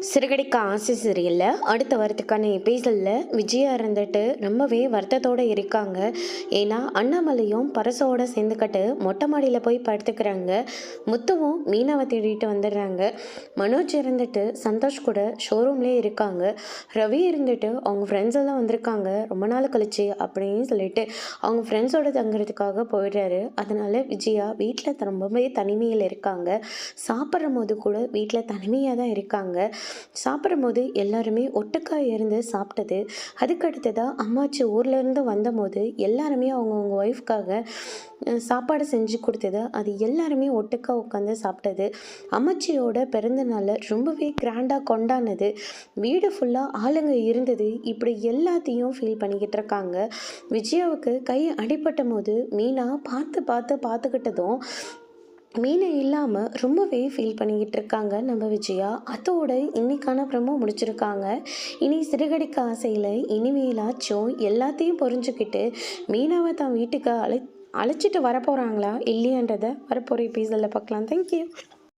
சிறுகடிக்க ஆசை சீரியலில் அடுத்த வாரத்துக்கான எபிசோடில் விஜயா இருந்துட்டு ரொம்பவே வருத்தத்தோடு இருக்காங்க. ஏன்னா அண்ணாமலையும் பரசோட சேர்ந்துக்கிட்டு மொட்டை மாடியில் போய் படுத்துக்கிறாங்க. முத்துவும் மீனாவை தேடிட்டு வந்துடுறாங்க. மனோஜ் இருந்துட்டு சந்தோஷ் கூட ஷோரூம்லேயே இருக்காங்க. ரவி இருந்துட்டு அவங்க ஃப்ரெண்ட்ஸ் எல்லாம் வந்திருக்காங்க ரொம்ப நாள் கழிச்சு அப்படின்னு சொல்லிட்டு அவங்க ஃப்ரெண்ட்ஸோட தங்குறதுக்காக போயிடுறாரு. அதனால விஜயா வீட்டில் ரொம்பவே தனிமையில் இருக்காங்க. சாப்பிட்ற போது கூட வீட்டில் தனிமையாக தான் இருக்காங்க. சாப்பிடும்போது எல்லாருமே ஒட்டுக்காய் இருந்து சாப்பிட்டது. அதுக்கடுத்ததாக அம்மாச்சி ஊர்லேருந்து வந்தபோது எல்லாருமே அவங்கவுங்க ஒய்ஃப்காக சாப்பாடு செஞ்சு கொடுத்தது. அது எல்லாருமே ஒட்டுக்கா உட்காந்து சாப்பிட்டது. அம்மாச்சியோட பிறந்த நாளை ரொம்பவே கிராண்டாக கொண்டாடினது. வீடு ஃபுல்லாக ஆளுங்க இருந்தது. இப்படி எல்லாத்தையும் ஃபீல் பண்ணிக்கிட்டு இருக்காங்க. விஜயாவுக்கு கை அடிபட்ட போது மீனா பார்த்துக்கிட்டதும் மீனை இல்லாமல் ரொம்பவே ஃபீல் பண்ணிக்கிட்டு இருக்காங்க நம்ம விஜயா. அதோட இன்னைக்கான ப்ரமோ முடிச்சிருக்காங்க. இனி சிறுகடிக்க ஆசையில் இனிமேலாச்சும் எல்லாத்தையும் புரிஞ்சுக்கிட்டு மீனாவை தான் வீட்டுக்கு அழைச்சிட்டு வரப்போகிறாங்களா இல்லையான்றதை வரப்போகிற எபிசோடில் பார்க்கலாம். தேங்க்யூ.